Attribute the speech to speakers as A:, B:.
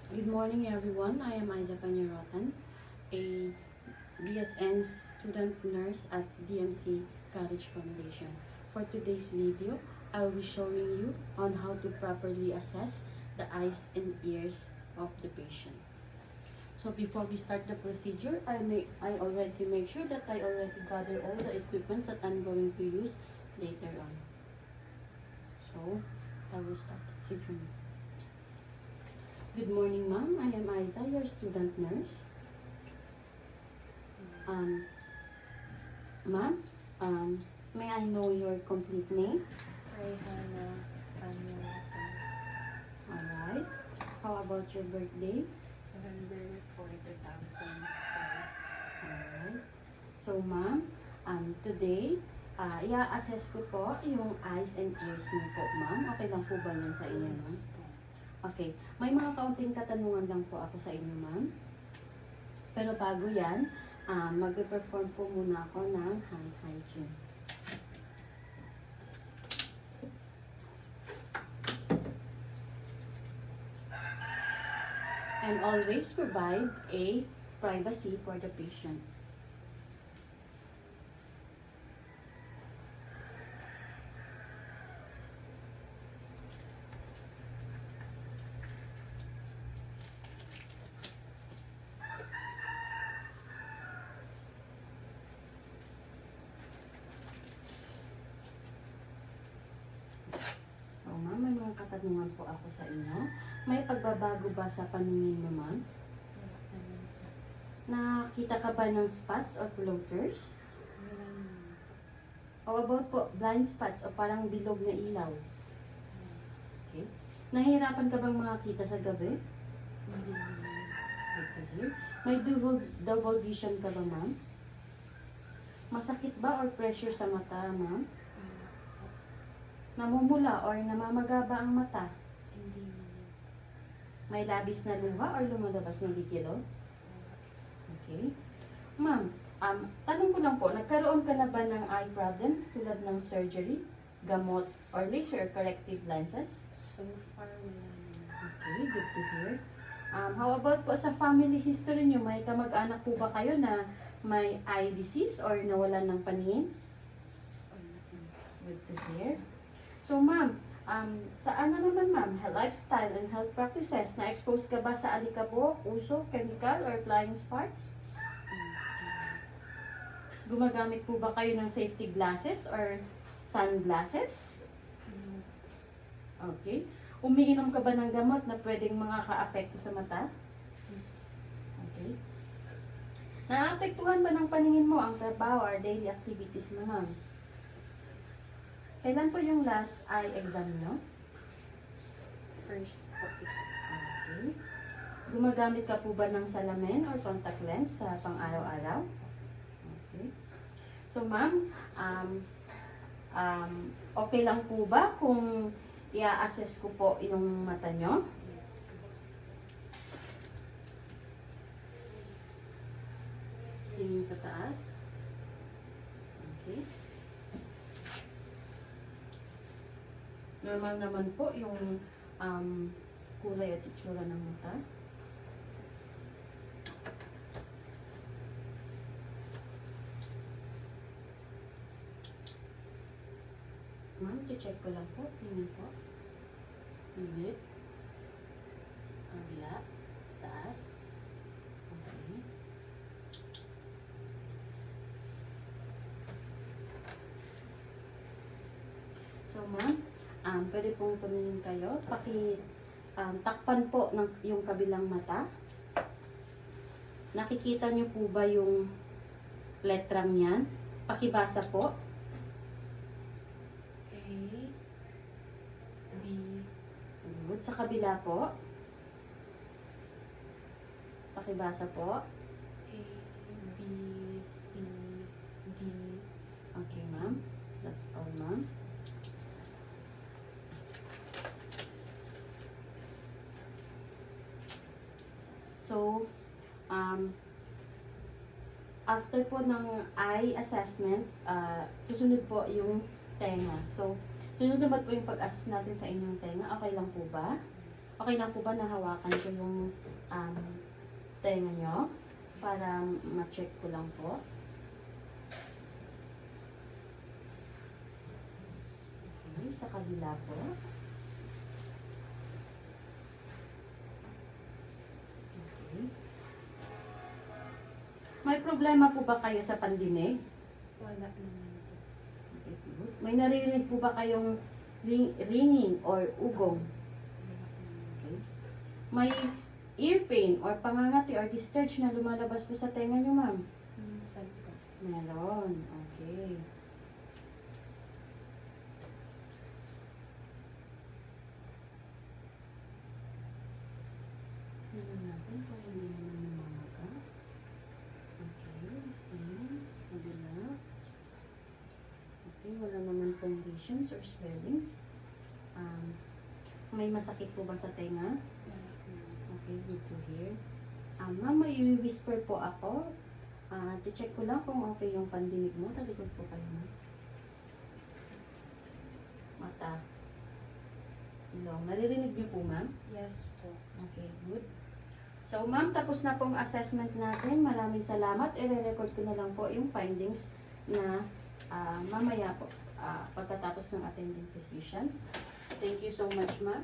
A: Good morning everyone. I am Isa Panyarotan, a BSN student nurse at DMC College Foundation. For today's video, I will be showing you on how to properly assess the eyes and ears of the patient. So before we start the procedure, I already make sure that I already gather all the equipments that I'm going to use later on. So I will start. Good morning, ma'am. I am Isa, your student nurse. Ma'am, may I know your complete name?
B: Rayhana Panyarotan,
A: Alright. How about your birthday?
B: November 4, 2005.
A: Alright. So, ma'am, today, i-assess ko po yung eyes and ears niyo po, ma'am. Okay lang po ba yun sa inyo, ma'am?
B: Yes po.
A: Okay. May mga kaunting katanungan lang po ako sa inyo, ma'am. Pero bago yan, mag-perform po muna ako ng hand hygiene. And always provide a privacy for the patient. So, ma'am, may mga katanungan po ako sa inyo. May pagbabago ba sa paningin mo, ma'am?
B: Wala naman po.
A: Nakita ka ba ng spots or floaters?
B: Wala naman.
A: How about po, blind spots o parang bilog na ilaw? Okay. Nahihirapan ka bang makakita sa gabi?
B: Hindi naman.
A: Good to hear. May double vision ka ba, ma'am? Masakit ba or pressure sa mata, ma'am?
B: Wala po.
A: Namumula or namamaga ba ang mata?
B: Hindi naman.
A: May labis na luha or lumalabas na likilo?
B: Wala.
A: Okay. Ma'am, tanong ko lang po, nagkaroon ka na ba ng eye problems tulad ng surgery, gamot, or laser or corrective lenses?
B: So far, wala naman.
A: Okay, good to hear. How about po sa family history niyo? May kamag-anak po ba kayo na may eye disease or nawalan ng paningin?
B: Wala naman.
A: Good to hear. So, ma'am, sa ano naman, ma'am, lifestyle and health practices, na-expose ka ba sa alikabok, usok, chemical, or flying sparks? Gumagamit po ba kayo ng safety glasses or sunglasses?
B: No.
A: Okay. Umiinom ka ba ng gamot na pwedeng makaka-apekto sa mata? Okay. Naapektuhan ba ng paningin mo ang trabaho or daily activities mo, ma'am? Kailan po yung last eye exam nyo?
B: First po ito.
A: Okay. Gumagamit ka po ba ng salamin or contact lens sa pang-araw-araw? Okay. So, ma'am, okay lang po ba kung i-assess ko po yung mata nyo?
B: Yes po.
A: Tingin sa taas. Okay. Normal naman po yung kulay at itsura ng mata. Ma'am, check ko lang po. Tingin po. Pilit. Kabila. Taas. Okay. So, ma'am, pwede pong tumingin kayo. Takpan po ng yung kabilang mata. Nakikita niyo po ba yung letrang yan? Pakibasa po.
B: A, B,
A: Good. Sa kabila po. Pakibasa po.
B: A, B, C, D.
A: Okay, ma'am. That's all, ma'am. So, after po ng eye assessment, susunod po yung tenga. So, sunod naman po yung pag-assess natin sa inyong tenga. Okay lang po ba?
B: Yes.
A: Okay lang po ba nahawakan ko yung tenga nyo? Para ma-check ko lang po. Okay, sa kabila po. Okay. May problema po ba kayo sa pandinig?
B: Wala naman po.
A: Okay, good. May naririnig po ba kayong ringing or ugong?
B: Wala naman.
A: Okay. May ear pain or pangangati or discharge na lumalabas po sa tenga nyo, ma'am?
B: Minsan po.
A: Meron. Okay. Tingnan natin kung hindi naman namamaga. Okay, same. Sa kabila. Okay, wala naman pong lesions or swellings. May masakit po ba sa tenga?
B: Wala naman.
A: Okay, good to hear. Ma'am, may i-whisper po ako. Check ko lang kung okay yung pandinig mo. Talikod po kayo, ma'am. Mata. Ilong. Naririnig niyo po, ma'am?
B: Yes po.
A: Okay, good. So, ma'am, tapos na pong assessment natin. Maraming salamat. I-record ko na lang po yung findings na mamaya po pagkatapos ng attending physician. Thank you so much, ma'am.